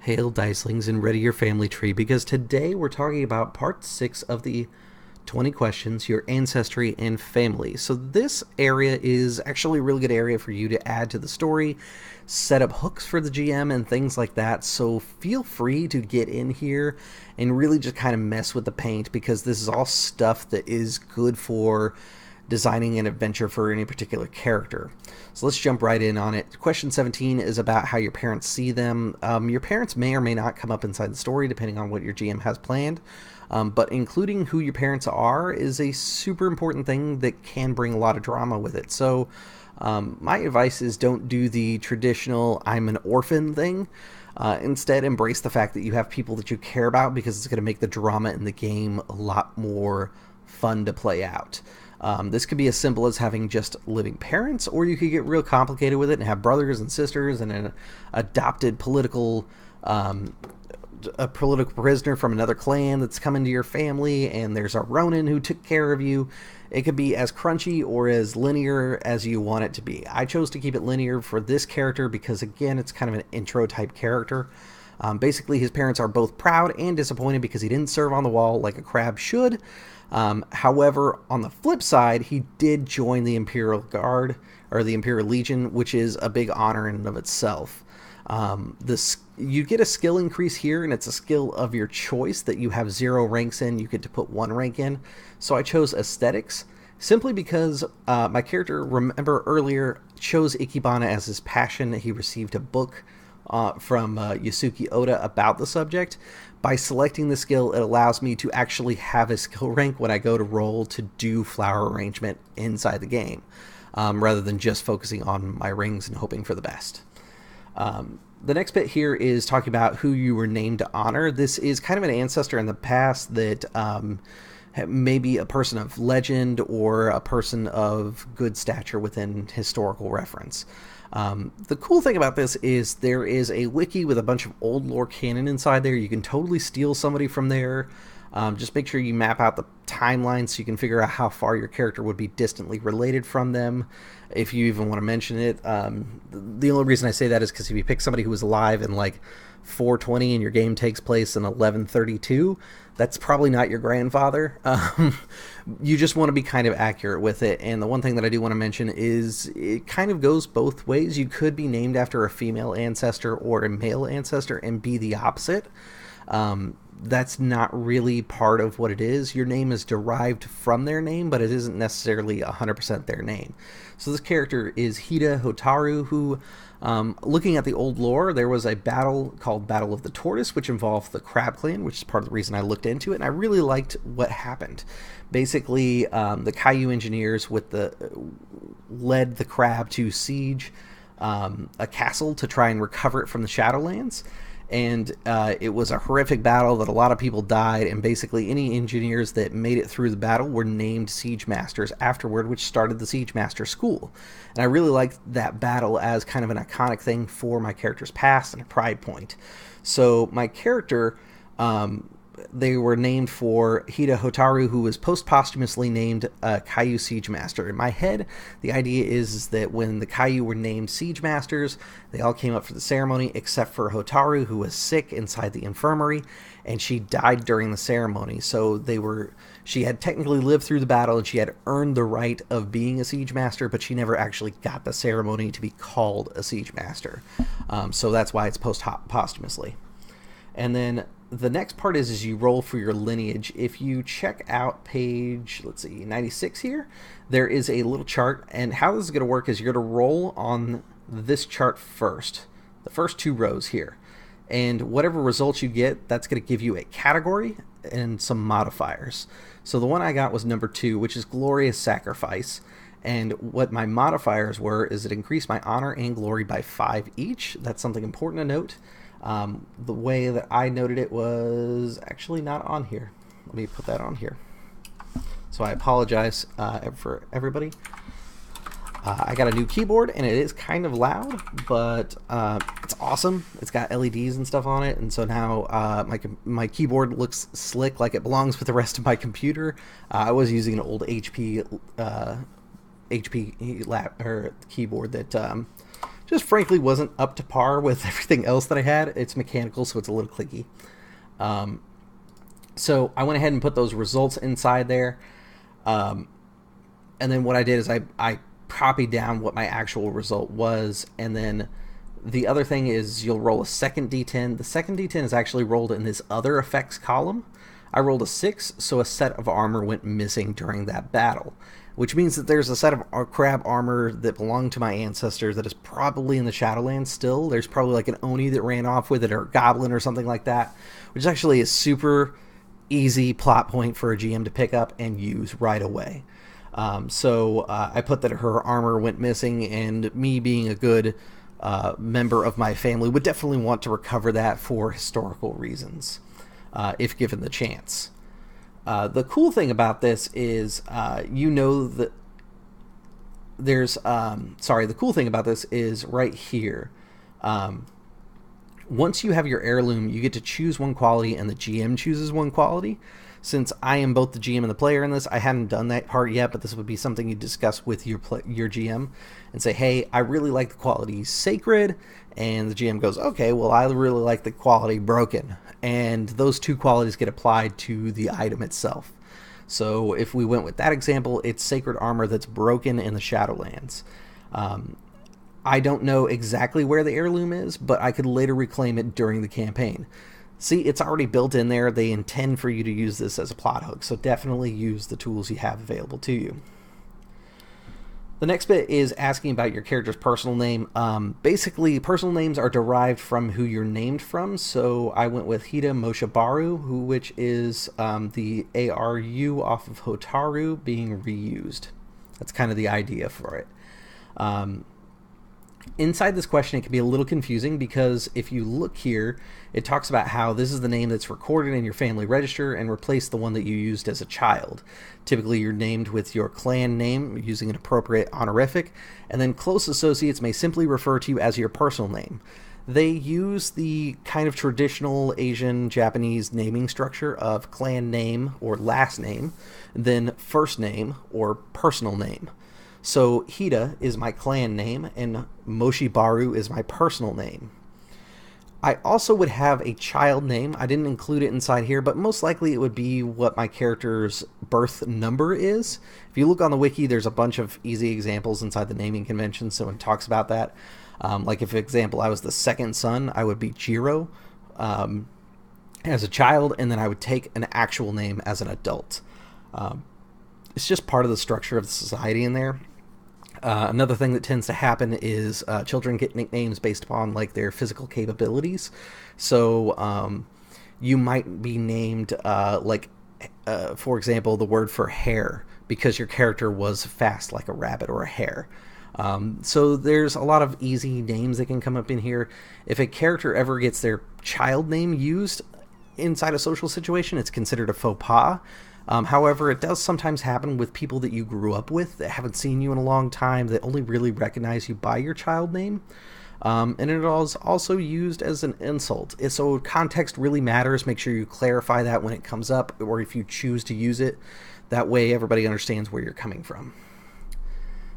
Hail Dicelings and ready your family tree, because today we're talking about part 6 of the 20 questions, your ancestry and family. So this area is actually a really good area for you to add to the story, set up hooks for the GM and things like that. So feel free to get in here and really just kind of mess with the paint, because this is all stuff that is good for designing an adventure for any particular character. So let's jump right in on it. Question 17 is about how your parents see them. Your parents may or may not come up inside the story depending on what your GM has planned, but including who your parents are is a super important thing that can bring a lot of drama with it. So my advice is don't do the traditional I'm an orphan thing. Instead, embrace the fact that you have people that you care about, because it's going to make the drama in the game a lot more fun to play out. This could be as simple as having just living parents, or you could get real complicated with it and have brothers and sisters and an adopted political prisoner from another clan that's come into your family, and there's a Ronin who took care of you. It could be as crunchy or as linear as you want it to be. I chose to keep it linear for this character because, again, it's kind of an intro type character. Basically, his parents are both proud and disappointed because he didn't serve on the wall like a crab should. However, on the flip side, he did join the Imperial Guard, or the Imperial Legion, which is a big honor in and of itself. You get a skill increase here, and it's a skill of your choice that you have 0 ranks in. You get to put 1 rank in. So I chose Aesthetics, simply because my character, remember earlier, chose Ikebana as his passion. He received a book from Yasuki Oda about the subject. By selecting the skill, it allows me to actually have a skill rank when I go to roll to do flower arrangement inside the game, rather than just focusing on my rings and hoping for the best. The next bit here is talking about who you were named to honor. This is kind of an ancestor in the past that maybe a person of legend or a person of good stature within historical reference. The cool thing about this is there is a wiki with a bunch of old lore canon inside there. You can totally steal somebody from there. Just make sure you map out the timeline so you can figure out how far your character would be distantly related from them, if you even want to mention it. The only reason I say that is because if you pick somebody who was alive in like 420 and your game takes place in 1132, that's probably not your grandfather. You just want to be kind of accurate with it. And the one thing that I do want to mention is it kind of goes both ways. You could be named after a female ancestor or a male ancestor and be the opposite. That's not really part of what it is. Your name is derived from their name, but it isn't necessarily 100% their name. So this character is Hida Hotaru, who, looking at the old lore, there was a battle called Battle of the Tortoise, which involved the Crab Clan, which is part of the reason I looked into it, and I really liked what happened. Basically, the Caillou engineers led the crab to siege a castle to try and recover it from the Shadowlands. And it was a horrific battle that a lot of people died, and basically any engineers that made it through the battle were named Siege Masters afterward, which started the Siege Master School. And I really liked that battle as kind of an iconic thing for my character's past and a pride point. So my character, they were named for Hida Hotaru, who was posthumously named Caillou Siege Master. In my head, the idea is that when the Caillou were named Siege Masters, they all came up for the ceremony except for Hotaru, who was sick inside the infirmary, and she died during the ceremony. So she had technically lived through the battle, and she had earned the right of being a Siege Master, but she never actually got the ceremony to be called a Siege Master. So that's why it's posthumously. And then the next part is you roll for your lineage. If you check out page, 96 here, there is a little chart, and how this is going to work is you're going to roll on this chart first, the first 2 rows here, and whatever results you get, that's going to give you a category and some modifiers. So the one I got was number 2, which is Glorious Sacrifice, and what my modifiers were is it increased my honor and glory by 5 each. That's something important to note. The way that I noted it was actually not on here. Let me put that on here. So I apologize for everybody. I got a new keyboard, and it is kind of loud, but it's awesome. It's got LEDs and stuff on it, and so now my keyboard looks slick, like it belongs with the rest of my computer. I was using an old HP keyboard that just frankly wasn't up to par with everything else that I had. It's mechanical, so it's a little clicky. So I went ahead and put those results inside there. And then what I did is I copied down what my actual result was. And then the other thing is you'll roll a second D10. The second D10 is actually rolled in this other effects column. I rolled a 6, so a set of armor went missing during that battle, which means that there's a set of crab armor that belonged to my ancestors that is probably in the Shadowlands still. There's probably like an Oni that ran off with it, or a goblin or something like that, which is actually a super easy plot point for a GM to pick up and use right away. So I put that her armor went missing, and me being a good member of my family would definitely want to recover that for historical reasons, if given the chance. The cool thing about this is, that there's, the cool thing about this is right here. Once you have your heirloom, you get to choose one quality, and the GM chooses one quality. Since I am both the GM and the player in this, I hadn't done that part yet, but this would be something you discuss with your GM and say, hey, I really like the quality sacred, and the GM goes, okay, well, I really like the quality broken, and those two qualities get applied to the item itself. So if we went with that example, it's sacred armor that's broken in the Shadowlands. I don't know exactly where the heirloom is, but I could later reclaim it during the campaign. See, it's already built in there. They intend for you to use this as a plot hook, so definitely use the tools you have available to you. The next bit is asking about your character's personal name. Basically, personal names are derived from who you're named from, so I went with Hida Moshibaru, which is the ARU off of Hotaru being reused. That's kind of the idea for it. Inside this question, it can be a little confusing because if you look here, it talks about how this is the name that's recorded in your family register and replace the one that you used as a child. Typically, you're named with your clan name using an appropriate honorific, and then close associates may simply refer to you as your personal name. They use the kind of traditional Asian Japanese naming structure of clan name or last name, then first name or personal name. So Hida is my clan name, and Moshibaru is my personal name. I also would have a child name. I didn't include it inside here, but most likely it would be what my character's birth number is. If you look on the wiki, there's a bunch of easy examples inside the naming convention, so it talks about that. Like if, for example, I was the second son, I would be Jiro as a child, and then I would take an actual name as an adult. It's just part of the structure of the society in there. Another thing that tends to happen is children get nicknames based upon like their physical capabilities. So you might be named for example, the word for hare because your character was fast like a rabbit or a hare. So there's a lot of easy names that can come up in here. If a character ever gets their child name used inside a social situation, it's considered a faux pas. However, it does sometimes happen with people that you grew up with that haven't seen you in a long time, that only really recognize you by your child name. And it is also used as an insult. So context really matters. Make sure you clarify that when it comes up, or if you choose to use it. That way everybody understands where you're coming from.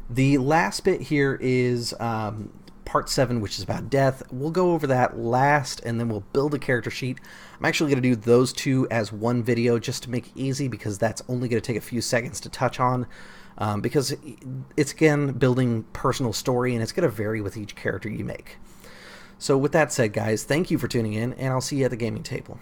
The last bit here is part 7, which is about death. We'll go over that last, and then we'll build a character sheet. I'm actually going to do those two as one video just to make it easy, because that's only going to take a few seconds to touch on, because it's, again, building personal story, and it's going to vary with each character you make. So with that said, guys, thank you for tuning in, and I'll see you at the gaming table.